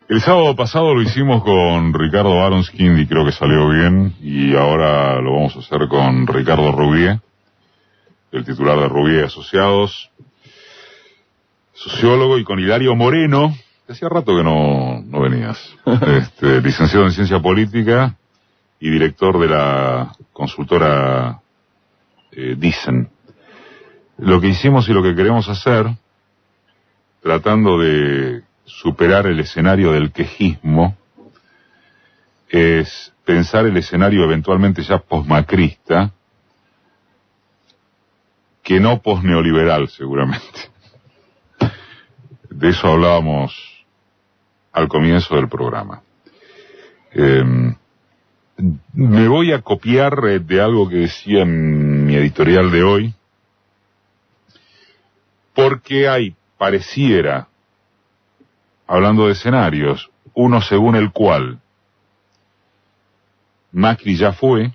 El sábado pasado lo hicimos con Ricardo Aronskind y creo que salió bien, y ahora lo vamos a hacer con Ricardo Rubié, el titular de Rubié Asociados, sociólogo, y con Hilario Moreno, que hacía rato que no venías, licenciado en Ciencia Política y director de la consultora Dicen. Lo que hicimos y lo que queremos hacer, tratando de superar el escenario del quejismo, es pensar el escenario eventualmente ya posmacrista, que no posneoliberal seguramente. De eso hablábamos al comienzo del programa. Me voy a copiar de algo que decía en mi editorial de hoy, porque pareciera, hablando de escenarios, uno según el cual Macri ya fue,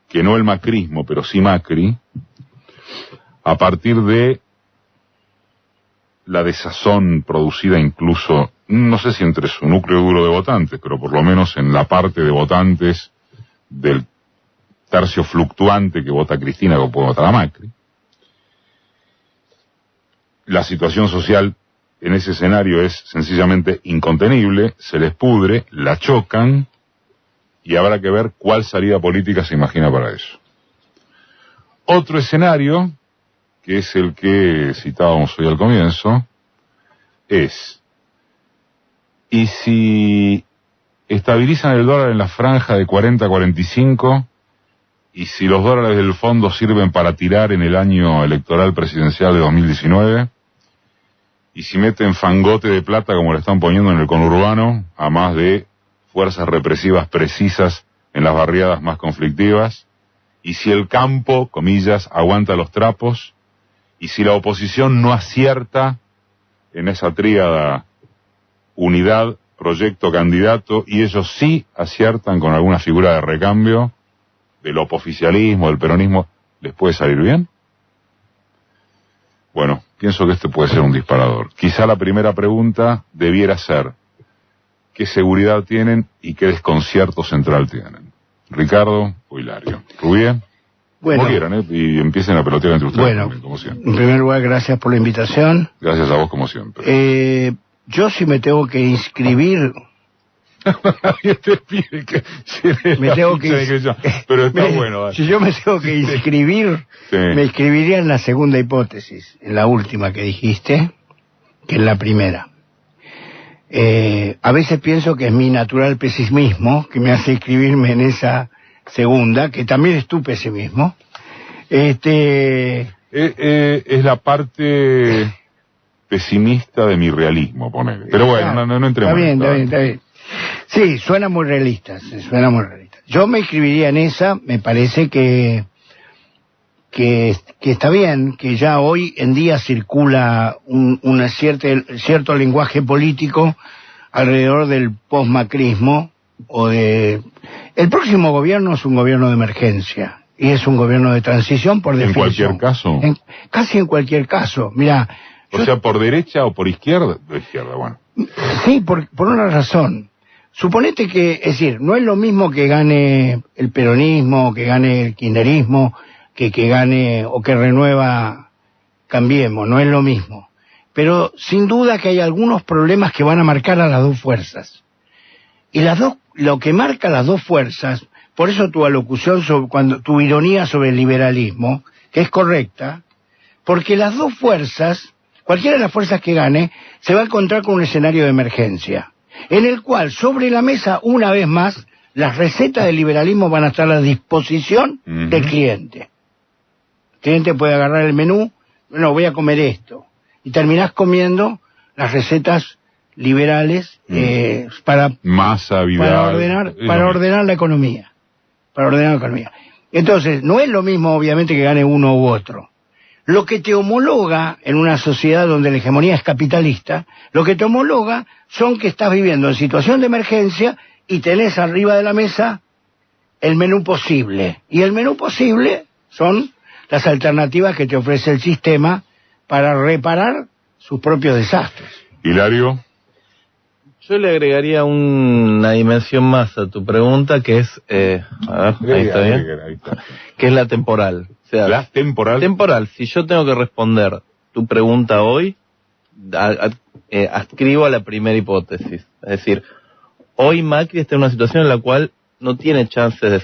que no el macrismo, pero sí Macri, a partir de la desazón producida incluso, no sé si entre su núcleo duro de votantes, pero por lo menos en la parte de votantes del tercio fluctuante que vota a Cristina o puede votar a Macri. La situación social en ese escenario es sencillamente incontenible, se les pudre, la chocan, y habrá que ver cuál salida política se imagina para eso. Otro escenario, que es el que citábamos hoy al comienzo, es: ¿y si estabilizan el dólar en la franja de 40 a 45, y si los dólares del fondo sirven para tirar en el año electoral presidencial de 2019, y si meten fangote de plata como le están poniendo en el conurbano, a más de fuerzas represivas precisas en las barriadas más conflictivas, y si el campo, comillas, aguanta los trapos, y si la oposición no acierta en esa tríada unidad, proyecto, candidato, y ellos sí aciertan con alguna figura de recambio del opoficialismo, del peronismo, ¿les puede salir bien? Bueno, pienso que este puede ser un disparador. Quizá la primera pregunta debiera ser: ¿qué seguridad tienen y qué desconcierto central tienen? Ricardo o Hilario. Rubié, bueno, como quieran, y empiecen a pelotear entre ustedes. Bueno, también, como siempre. En primer lugar, gracias por la invitación. Gracias a vos, como siempre. Yo sí me tengo que inscribir. Nadie te pide que me tengo que pero está bueno. Si yo me tengo que inscribir, sí, me inscribiría en la segunda hipótesis, en la última que dijiste, que en la primera. A veces pienso que es mi natural pesimismo que me hace inscribirme en esa segunda, que también es tu pesimismo. Es la parte pesimista de mi realismo, ponele. Pero bueno, no entremos. Está bien. Sí, suena muy realista, Yo me inscribiría en esa, me parece que está bien, que ya hoy en día circula un cierto lenguaje político alrededor del posmacrismo, el próximo gobierno es un gobierno de emergencia, y es un gobierno de transición por definición. ¿En cualquier caso? Casi en cualquier caso, mira. O sea, ¿por derecha o por izquierda? De izquierda, bueno. Sí, por una razón. Suponete que, es decir, no es lo mismo que gane el peronismo, que gane el kirchnerismo, que gane o que renueva Cambiemos, no es lo mismo. Pero sin duda que hay algunos problemas que van a marcar a las dos fuerzas. Y lo que marca las dos fuerzas, por eso tu alocución, tu ironía sobre el liberalismo, que es correcta, porque las dos fuerzas, cualquiera de las fuerzas que gane, se va a encontrar con un escenario de emergencia, en el cual sobre la mesa, una vez más, las recetas del liberalismo van a estar a disposición del cliente. El cliente puede agarrar el menú, bueno, voy a comer esto, y terminás comiendo las recetas liberales para ordenar la economía. Entonces, no es lo mismo, obviamente, que gane uno u otro. Lo que te homologa en una sociedad donde la hegemonía es capitalista, lo que te homologa son que estás viviendo en situación de emergencia y tenés arriba de la mesa el menú posible. Y el menú posible son las alternativas que te ofrece el sistema para reparar sus propios desastres. Hilario. Yo le agregaría una dimensión más a tu pregunta, que es, a ver, ahí está bien, que es la temporal. O sea, ¿la temporal? Temporal. Si yo tengo que responder tu pregunta hoy, adscribo a la primera hipótesis. Es decir, hoy Macri está en una situación en la cual no tiene chances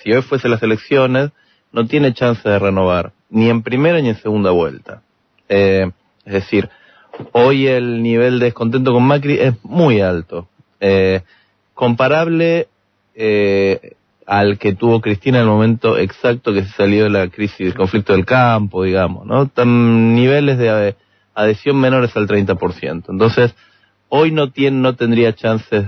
si hoy fuese las elecciones, no tiene chance de renovar, ni en primera ni en segunda vuelta. Es decir, hoy el nivel de descontento con Macri es muy alto, comparable al que tuvo Cristina en el momento exacto que se salió de la crisis del conflicto del campo, digamos, ¿no? Niveles de adhesión menores al 30%. Entonces, hoy no tendría chances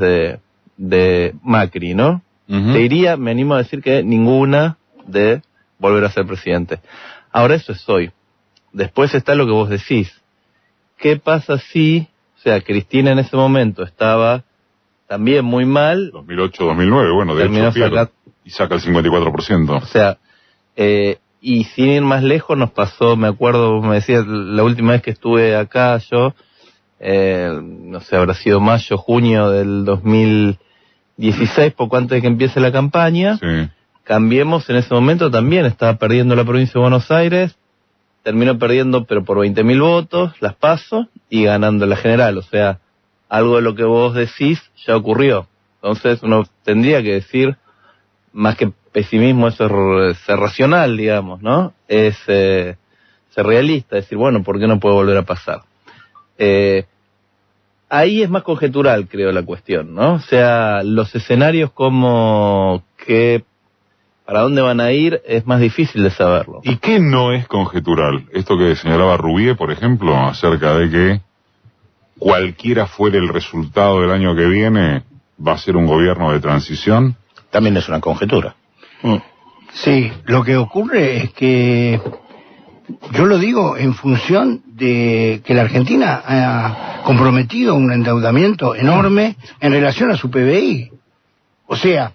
de Macri, ¿no? Te diría, me animo a decir que ninguna de volver a ser presidente. Ahora eso es hoy. Después está lo que vos decís. ¿Qué pasa si, o sea, Cristina en ese momento estaba también muy mal? 2008-2009, bueno, de hecho pierde y saca el 54%. O sea, y sin ir más lejos nos pasó, me acuerdo, me decía, la última vez que estuve acá yo, no sé, habrá sido mayo, junio del 2016, poco antes de que empiece la campaña. Sí. Cambiemos en ese momento también, estaba perdiendo la provincia de Buenos Aires, terminó perdiendo pero por 20.000 votos, las PASO, y ganando la general. O sea, algo de lo que vos decís ya ocurrió. Entonces uno tendría que decir, más que pesimismo, eso es ser racional, digamos, ¿no? Es ser realista, decir, bueno, ¿por qué no puede volver a pasar? Ahí es más conjetural, creo, la cuestión, ¿no? O sea, los escenarios como que para dónde van a ir es más difícil de saberlo. ¿Y qué no es conjetural? Esto que señalaba Rouvier, por ejemplo, acerca de que cualquiera fuere el resultado del año que viene, va a ser un gobierno de transición. También es una conjetura. Sí, lo que ocurre es que yo lo digo en función de que la Argentina ha comprometido un endeudamiento enorme en relación a su PBI. O sea,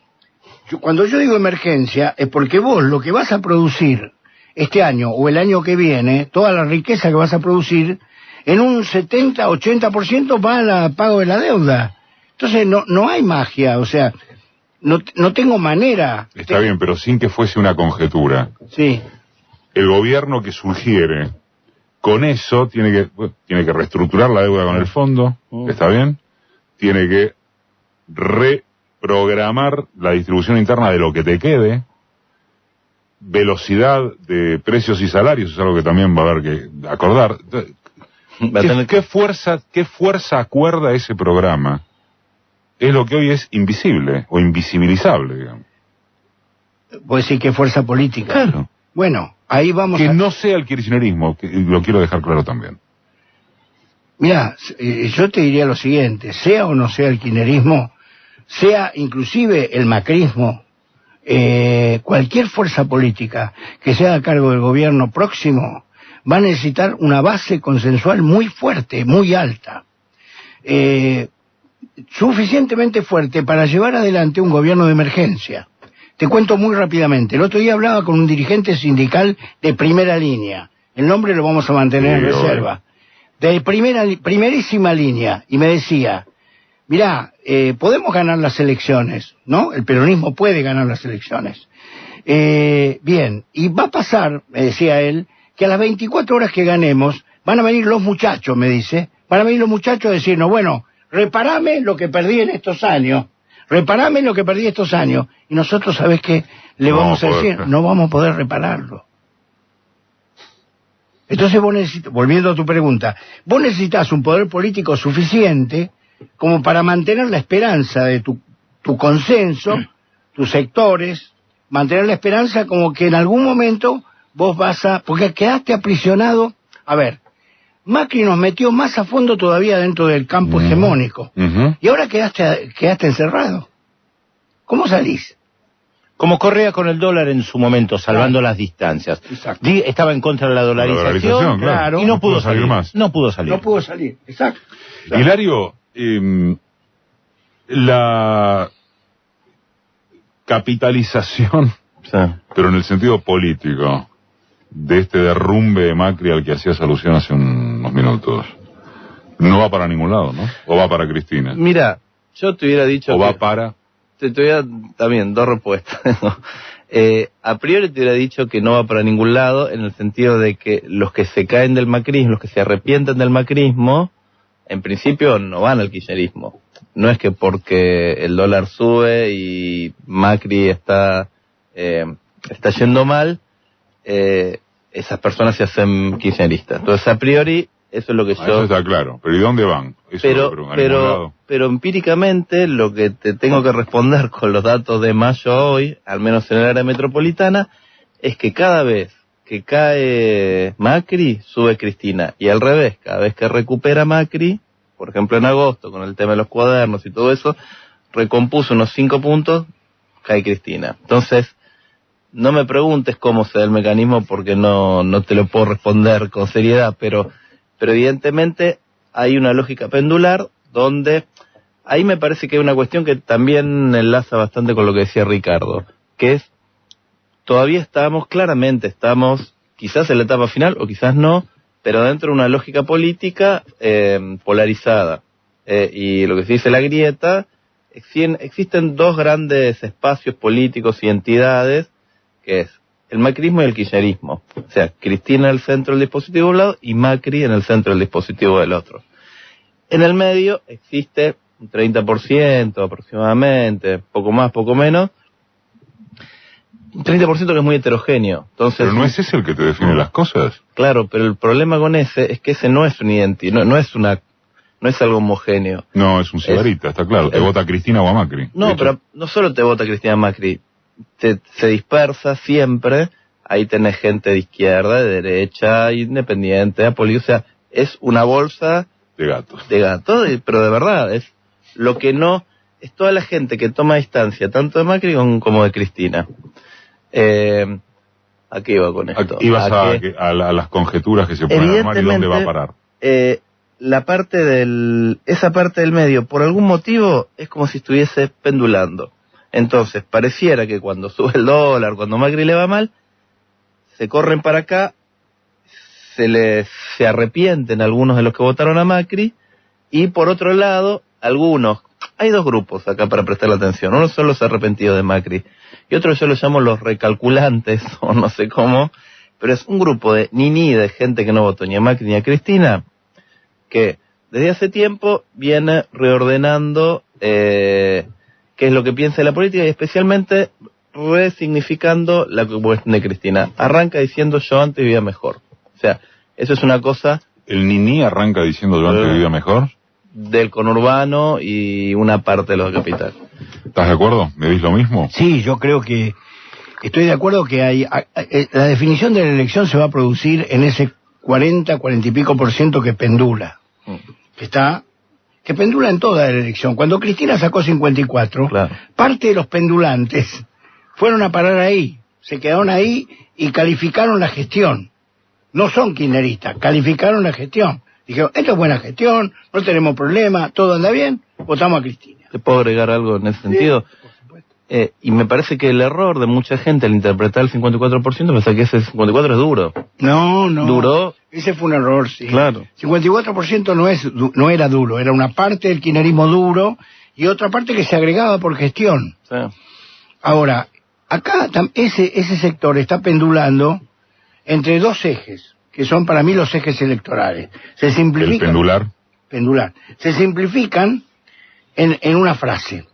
cuando yo digo emergencia es porque vos lo que vas a producir este año o el año que viene, toda la riqueza que vas a producir, en un 70-80% va al pago de la deuda. Entonces no hay magia, o sea, no tengo manera. Está bien, pero sin que fuese una conjetura. Sí. El gobierno que sugiere con eso tiene que reestructurar la deuda con el fondo, ¿está bien? Tiene que reprogramar la distribución interna de lo que te quede, velocidad de precios y salarios, es algo que también va a haber que acordar. ¿Qué fuerza acuerda ese programa? Es lo que hoy es invisible o invisibilizable, digamos. Pues sí, ¿qué fuerza política? Claro. Bueno, ahí vamos que no sea el kirchnerismo, que lo quiero dejar claro también. Mira, yo te diría lo siguiente, sea o no sea el kirchnerismo, sea inclusive el macrismo, cualquier fuerza política que sea a cargo del gobierno próximo va a necesitar una base consensual muy fuerte, muy alta, suficientemente fuerte para llevar adelante un gobierno de emergencia. Te cuento muy rápidamente. El otro día hablaba con un dirigente sindical de primera línea. El nombre lo vamos a mantener en reserva. De primerísima línea. Y me decía, mirá, podemos ganar las elecciones, ¿no? El peronismo puede ganar las elecciones. Bien, y va a pasar, me decía él, que a las 24 horas que ganemos, van a venir los muchachos, me dice, van a venir los muchachos a decirnos, bueno, reparame lo que perdí en estos años. Reparame lo que perdí estos años. Y nosotros, ¿sabés qué? Le vamos a decir, no vamos a poder repararlo. Entonces vos necesitas, volviendo a tu pregunta, vos necesitas un poder político suficiente como para mantener la esperanza de tu consenso, tus sectores, mantener la esperanza como que en algún momento vos vas a... Porque quedaste aprisionado. A ver, Macri nos metió más a fondo todavía dentro del campo hegemónico. Y ahora quedaste encerrado. ¿Cómo salís? Como Correa con el dólar en su momento, salvando las distancias. Exacto. Estaba en contra de la dolarización, claro. Y no pudo salir más. No pudo salir. No pudo salir, exacto. Hilario, la capitalización, pero en el sentido político, de este derrumbe de Macri al que hacías alusión hace unos minutos, No va para ningún lado, ¿no? ¿O va para Cristina? Mira, yo te hubiera dicho... ¿O va para...? Te voy a también dos respuestas. A priori te hubiera dicho que no va para ningún lado, en el sentido de que los que se caen del macrismo, los que se arrepienten del macrismo, en principio no van al kirchnerismo. No es que porque el dólar sube y Macri está yendo mal, esas personas se hacen kirchneristas. Entonces, a priori, eso es lo que yo... Eso está claro. Pero ¿y dónde van? Eso pero empíricamente lo que te tengo que responder con los datos de mayo a hoy, al menos en el área metropolitana, es que cada vez que cae Macri, sube Cristina. Y al revés, cada vez que recupera Macri, por ejemplo en agosto, con el tema de los cuadernos y todo eso, recompuso unos 5 puntos, cae Cristina. Entonces, no me preguntes cómo se da el mecanismo porque no te lo puedo responder con seriedad, pero evidentemente hay una lógica pendular donde ahí me parece que hay una cuestión que también enlaza bastante con lo que decía Ricardo, que es, todavía estamos quizás en la etapa final o quizás no, pero dentro de una lógica política polarizada. Y lo que se dice la grieta, existen dos grandes espacios políticos y entidades, que es el macrismo y el kirchnerismo. O sea, Cristina en el centro del dispositivo de un lado y Macri en el centro del dispositivo del otro. En el medio existe un 30% aproximadamente, poco más, poco menos, un 30% que es muy heterogéneo. Entonces, ¿pero no es ese el que te define las cosas? Claro, pero el problema con ese es que ese no es un identidad, no es algo homogéneo. No, es un cigarita, está claro. ¿Te vota Cristina o a Macri? No, pero no solo te vota Cristina Macri, se dispersa siempre, ahí tenés gente de izquierda, de derecha, independiente, apolítica, o sea, es una bolsa de gatos, pero de verdad, es lo que no, es toda la gente que toma distancia, tanto de Macri como de Cristina. ¿A qué iba con esto? Ibas a las conjeturas que se pueden armar y dónde va a parar. Esa parte del medio, por algún motivo, es como si estuviese pendulando. Entonces, pareciera que cuando sube el dólar, cuando Macri le va mal, se corren para acá, se arrepienten algunos de los que votaron a Macri, y por otro lado, hay dos grupos acá para prestar atención. Uno son los arrepentidos de Macri, y otro yo los llamo los recalculantes, o no sé cómo, pero es un grupo de de gente que no votó ni a Macri ni a Cristina, que desde hace tiempo viene reordenando qué es lo que piensa de la política y especialmente resignificando la cuestión de Cristina. Arranca diciendo yo antes vivía mejor. O sea, eso es una cosa... ¿El Nini arranca diciendo yo antes vivía mejor? Del conurbano y una parte de los de capital. ¿Estás de acuerdo? ¿Me dis lo mismo? Sí, yo creo que estoy de acuerdo que la definición de la elección se va a producir en ese 40 y pico % que pendula. Que pendula en toda la elección. Cuando Cristina sacó 54, claro, parte de los pendulantes fueron a parar ahí, se quedaron ahí y calificaron la gestión. No son kirchneristas, calificaron la gestión. Dijeron, esto es buena gestión, no tenemos problema, todo anda bien, votamos a Cristina. ¿Te puedo agregar algo en ese sentido? Sí, por supuesto. Y me parece que el error de mucha gente al interpretar el 54%, pensé que ese 54 es duro. No. Duró. Ese fue un error, sí. Claro. 54% no era duro, era una parte del kirchnerismo duro y otra parte que se agregaba por gestión. Sí. Ahora, acá ese sector está pendulando entre dos ejes, que son para mí los ejes electorales. Se simplifican. ¿El pendular? Se simplifican en una frase.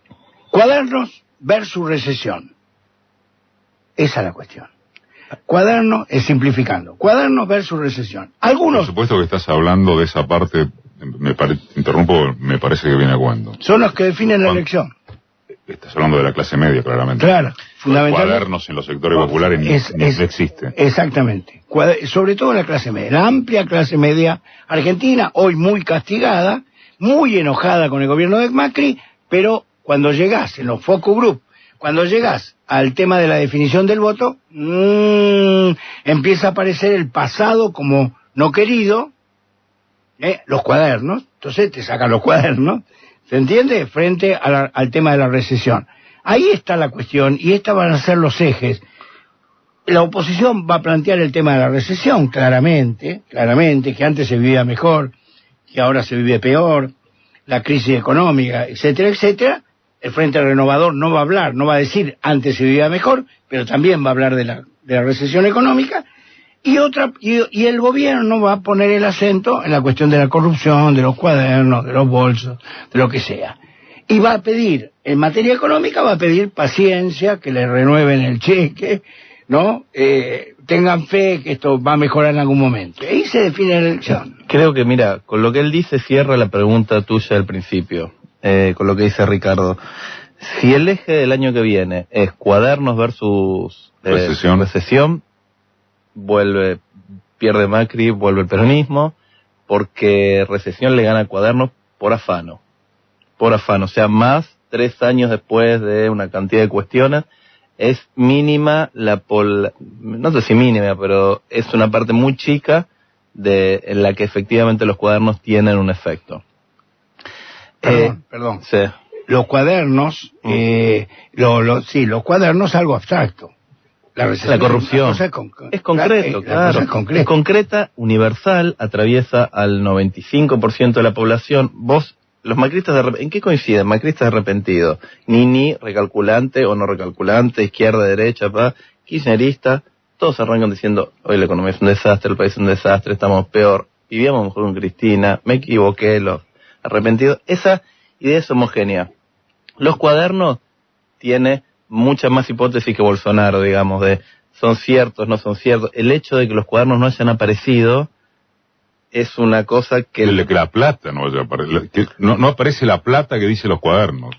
Cuadernos versus recesión. Esa es la cuestión. Cuadernos, simplificando. Cuadernos versus recesión. Algunos... Por supuesto que estás hablando de esa parte, interrumpo, me parece que viene a cuento. Son los que definen la elección. Estás hablando de la clase media, claramente. Claro, fundamentalmente. Cuadernos en los sectores populares no existe. Exactamente. Sobre todo la clase media. La amplia clase media argentina, hoy muy castigada, muy enojada con el gobierno de Macri, pero cuando llegás en los focus group, cuando llegás al tema de la definición del voto, empieza a aparecer el pasado como no querido, los cuadernos, entonces te sacan los cuadernos, ¿se entiende? Frente al tema de la recesión. Ahí está la cuestión, y estos van a ser los ejes. La oposición va a plantear el tema de la recesión, claramente, que antes se vivía mejor, que ahora se vive peor, la crisis económica, etcétera, etcétera, el Frente Renovador no va a hablar, no va a decir antes se vivía mejor, pero también va a hablar de la recesión económica, y el gobierno va a poner el acento en la cuestión de la corrupción, de los cuadernos, de los bolsos, de lo que sea. Y va a pedir, en materia económica, va a pedir paciencia, que le renueven el cheque, ¿no? Tengan fe que esto va a mejorar en algún momento. Ahí se define la elección. Creo que, mira, con lo que él dice cierra la pregunta tuya del principio, con lo que dice Ricardo. Si el eje del año que viene es cuadernos versus recesión, pierde Macri, vuelve el peronismo, porque recesión le gana cuadernos por afano, o sea, más 3 años después de una cantidad de cuestiones, es mínima no sé si mínima, pero es una parte muy chica en la que efectivamente los cuadernos tienen un efecto. Perdón. Sí. Los cuadernos, los cuadernos es algo abstracto. La corrupción es concreto, claro. Es concreta, universal, atraviesa al 95% de la población. Los macristas, ¿en qué coinciden? Macristas arrepentidos, ni recalculante o no recalculante, izquierda, derecha, kirchnerista, todos arrancan diciendo, hoy la economía es un desastre, el país es un desastre, estamos peor, vivíamos mejor con Cristina, me equivoqué, los arrepentidos. Esa idea es homogénea. Los cuadernos tiene muchas más hipótesis que Bolsonaro, digamos, de son ciertos, no son ciertos. El hecho de que los cuadernos no hayan aparecido es una cosa que... Que la plata no haya aparecido, que no aparece la plata que dice los cuadernos.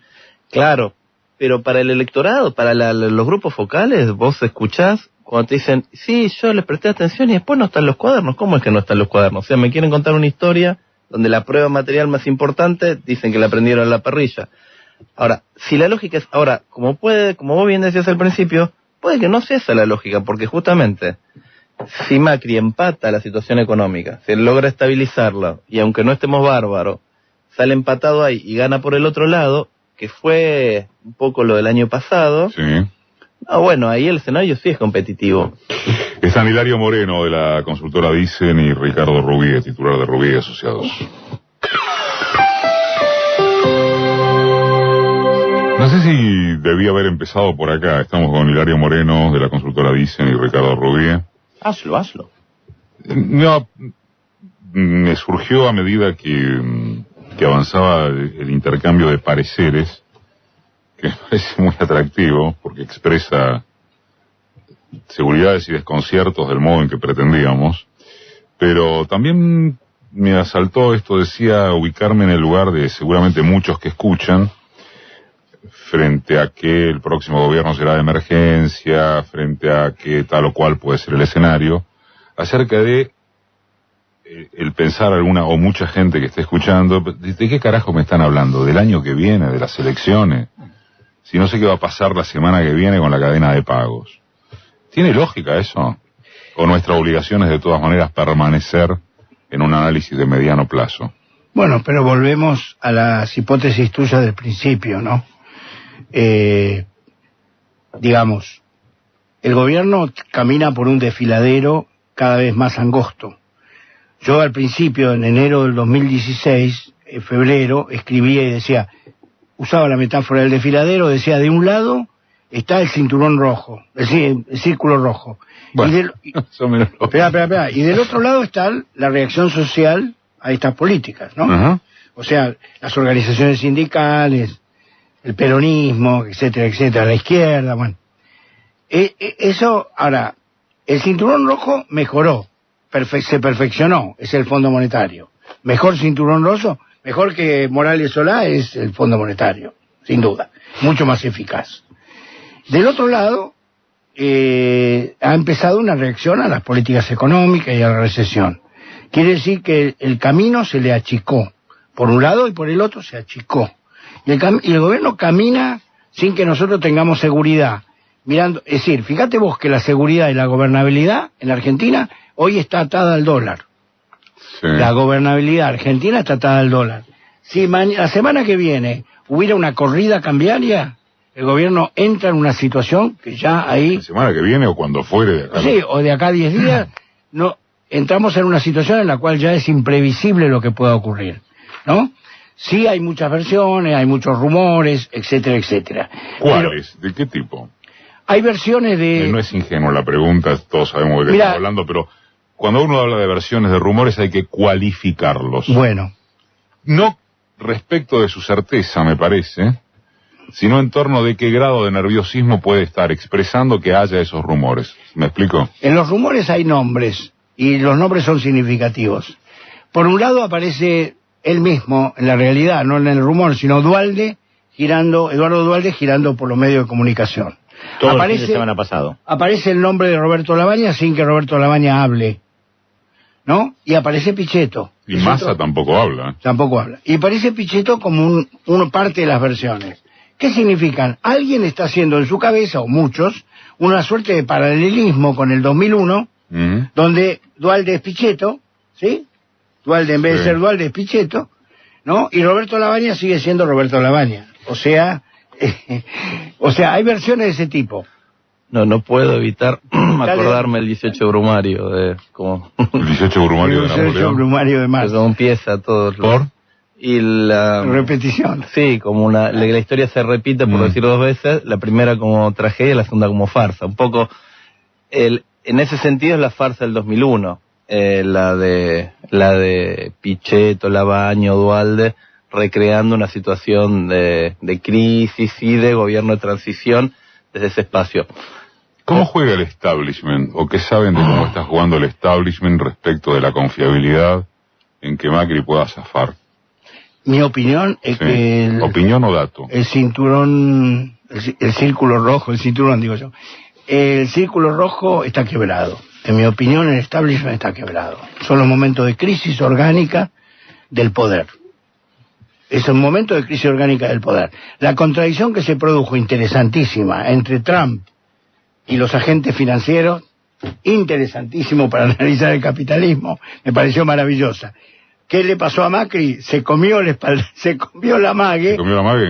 Claro, pero para el electorado, para los grupos focales, vos escuchás cuando te dicen, sí, yo les presté atención y después no están los cuadernos. ¿Cómo es que no están los cuadernos? O sea, me quieren contar una historia donde la prueba material más importante dicen que la aprendieron en la parrilla. Ahora, si la lógica es, como vos bien decías al principio, puede que no sea esa la lógica, porque justamente, si Macri empata la situación económica, si él logra estabilizarla, y aunque no estemos bárbaros, sale empatado ahí y gana por el otro lado, que fue un poco lo del año pasado, sí. Bueno, ahí el escenario sí es competitivo. Están Hilario Moreno, de la consultora Dicen, y Ricardo Rubí, titular de Rubí Asociados. No sé si debía haber empezado por acá. Estamos con Hilario Moreno, de la consultora Dicen, y Ricardo Rubí. Hazlo. No, me surgió a medida que avanzaba el intercambio de pareceres, que me parece muy atractivo, porque expresa seguridades y desconciertos del modo en que pretendíamos, pero también me asaltó esto, decía, ubicarme en el lugar de seguramente muchos que escuchan, frente a que el próximo gobierno será de emergencia, frente a que tal o cual puede ser el escenario, acerca de el pensar alguna o mucha gente que esté escuchando, ¿de qué carajo me están hablando? ¿Del año que viene? ¿De las elecciones? Si no sé qué va a pasar la semana que viene con la cadena de pagos. ¿Tiene lógica eso? ¿O nuestra obligación es de todas maneras permanecer en un análisis de mediano plazo? Bueno, pero volvemos a las hipótesis tuyas del principio, ¿no? Digamos, el gobierno camina por un desfiladero cada vez más angosto. Yo al principio, en enero del 2016, en febrero, escribía y decía, usaba la metáfora del desfiladero, decía, de un lado está el cinturón rojo, el círculo rojo. Bueno, espera. Y del otro lado está la reacción social a estas políticas, ¿no? Uh-huh. O sea, las organizaciones sindicales, el peronismo, etcétera, etcétera, la izquierda, bueno. Eso, ahora, el cinturón rojo mejoró, se perfeccionó, es el Fondo Monetario. Mejor cinturón rojo, mejor que Morales Solá es el Fondo Monetario, sin duda, mucho más eficaz. Del otro lado, ha empezado una reacción a las políticas económicas y a la recesión. Quiere decir que el camino se le achicó, por un lado y por el otro se achicó. Y el gobierno camina sin que nosotros tengamos seguridad. Mirando, es decir, fíjate vos que la seguridad y la gobernabilidad en la Argentina hoy está atada al dólar. Sí. La gobernabilidad argentina está atada al dólar. Si la semana que viene hubiera una corrida cambiaria, el gobierno entra en una situación que ya ahí... ¿La semana que viene o cuando fuere de acá? Sí, o de acá a 10 días, no, entramos en una situación en la cual ya es imprevisible lo que pueda ocurrir, ¿no? Sí hay muchas versiones, hay muchos rumores, etcétera, etcétera. ¿Cuáles? ¿De qué tipo? Hay versiones de... No es ingenua la pregunta, todos sabemos de qué estamos hablando, pero cuando uno habla de versiones, de rumores, hay que cualificarlos. Bueno. No respecto de su certeza, me parece, sino en torno de qué grado de nerviosismo puede estar expresando que haya esos rumores. ¿Me explico? En los rumores hay nombres, y los nombres son significativos. Por un lado aparece él mismo, en la realidad, no en el rumor, sino Eduardo Duhalde girando por los medios de comunicación. Todo el fin de semana pasado. Aparece el nombre de Roberto Labaña sin que Roberto Labaña hable, ¿no? Y aparece Pichetto. Y Massa tampoco habla. Tampoco habla. Y aparece Pichetto como una parte de las versiones. ¿Qué significan? Alguien está haciendo en su cabeza, o muchos, una suerte de paralelismo con el 2001, donde Duhalde es Pichetto, ¿sí? Duhalde en vez de ser Duhalde es Pichetto, ¿no? Y Roberto Labaña sigue siendo Roberto Labaña. O sea, hay versiones de ese tipo. No puedo evitar acordarme el 18 Brumario de como el 18 Brumario de Napoleón. 18 Brumario de marzo. Como empieza todo. ¿Por? Y la repetición. Sí, como la historia se repite, por decirlo dos veces, la primera como tragedia y la segunda como farsa. Un poco en ese sentido es la farsa del 2001, la de Pichetto, Labaña, Duhalde, recreando una situación de crisis y de gobierno de transición desde ese espacio. ¿Cómo juega el establishment? ¿O qué saben de cómo está jugando el establishment respecto de la confiabilidad en que Macri pueda zafar? Mi opinión es que... ¿Opinión o dato? El cinturón, el círculo rojo, el cinturón digo yo, el círculo rojo está quebrado. En mi opinión el establishment está quebrado. Son los momentos de crisis orgánica del poder. Es un momento de crisis orgánica del poder. La contradicción que se produjo, interesantísima, entre Trump y los agentes financieros, interesantísimo para analizar el capitalismo, me pareció maravillosa. ¿Qué le pasó a Macri? Se comió la mague.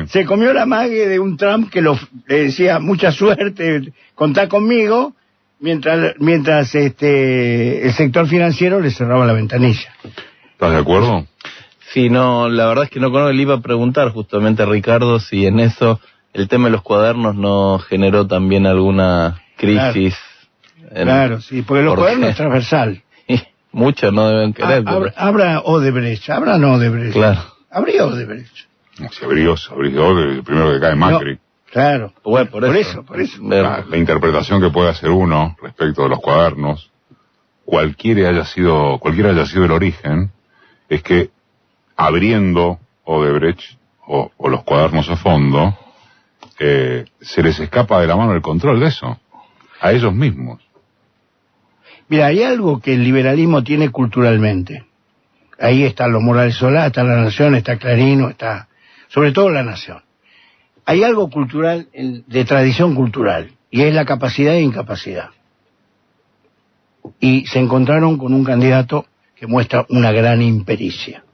¿Se comió la mague de un Trump que le decía mucha suerte, contá conmigo, mientras el sector financiero le cerraba la ventanilla. ¿Estás de acuerdo? Sí, no, la verdad es que no conozco. Le iba a preguntar justamente a Ricardo si en eso el tema de los cuadernos no generó también alguna crisis. Claro, sí, porque los cuadernos es transversal. Muchos no deben querer. Habrá Odebrecht, habrá no Odebrecht. Claro. Habría Odebrecht. No, si abrió el primero que cae Macri. No, claro. Bueno, por eso. La interpretación que puede hacer uno respecto de los cuadernos, cualquiera haya sido el origen, es que abriendo Odebrecht o los cuadernos a fondo, se les escapa de la mano el control de eso, a ellos mismos. Mira, hay algo que el liberalismo tiene culturalmente. Ahí está los Morales Solá, está La Nación, está Clarino, está sobre todo La Nación. Hay algo cultural, de tradición cultural, y es la capacidad e incapacidad. Y se encontraron con un candidato que muestra una gran impericia.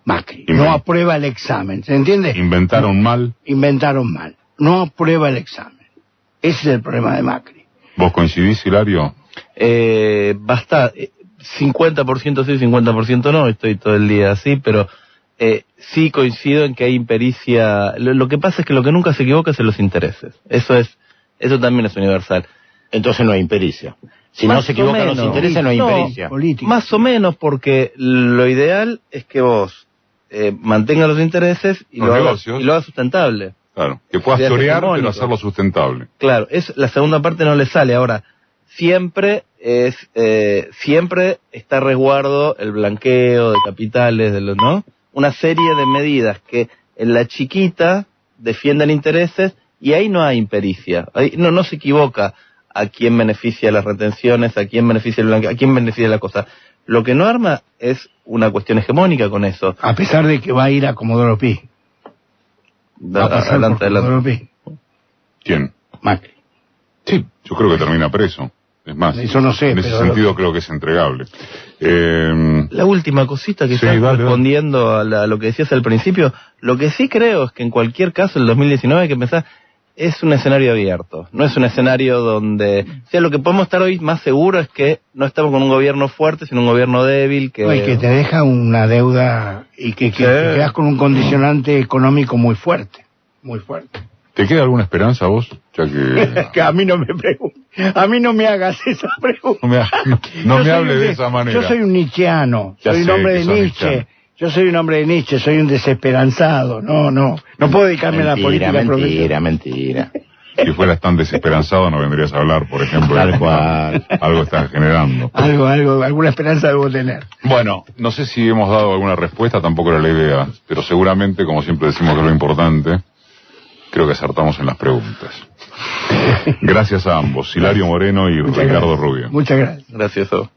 Macri. No aprueba el examen, ¿se entiende? Inventaron mal. No aprueba el examen. Ese es el problema de Macri. ¿Vos coincidís, Hilario? Basta, 50% sí, 50% no, estoy todo el día así, pero sí coincido en que hay impericia. Lo que pasa es que lo que nunca se equivoca es en los intereses. Eso también es universal. Entonces no hay impericia. Si no se equivocan los intereses, no hay impericia. Más o menos, porque lo ideal es que vos mantengas los intereses y lo hagas sustentable. Claro, que puedas chorear, pero hacerlo sustentable. Claro, la segunda parte no le sale. Ahora, siempre está a resguardo el blanqueo de capitales, ¿no? Una serie de medidas que en la chiquita defienden intereses y ahí no hay impericia. Ahí no se equivoca a quién beneficia las retenciones, a quién beneficia el blanqueo, a quién beneficia la cosa. Lo que no arma es una cuestión hegemónica con eso. A pesar de que va a ir a Comodoro Pi. Adelante. ¿Quién? Macri. Sí, yo creo que termina preso. Es más, eso no sé, en ese sentido creo que es entregable. La última cosita que estás respondiendo a lo que decías al principio, lo que sí creo es que en cualquier caso el 2019 hay que pensar, es un escenario abierto, no es un escenario donde... O sea, lo que podemos estar hoy más seguro es que no estamos con un gobierno fuerte, sino un gobierno débil que... No, y que te deja una deuda y que te quedas con un condicionante económico muy fuerte, muy fuerte. ¿Te queda alguna esperanza a vos? Ya que... Que a mí no me preguntes, a mí no me hagas esa pregunta. No me hable de esa manera. Yo soy un nietzscheano, soy un hombre de Nietzsche. Yo soy un hombre de Nietzsche, soy un desesperanzado. No puedo dedicarme a la política profesional. Mentira. Si fueras tan desesperanzado no vendrías a hablar, por ejemplo. Tal cual. Algo estás generando. Alguna esperanza debo tener. Bueno, no sé si hemos dado alguna respuesta, tampoco era la idea, pero seguramente, como siempre decimos que es lo importante, creo que acertamos en las preguntas. Gracias a ambos, Hilario Moreno y Ricardo Rubio. Muchas gracias. Gracias a vos.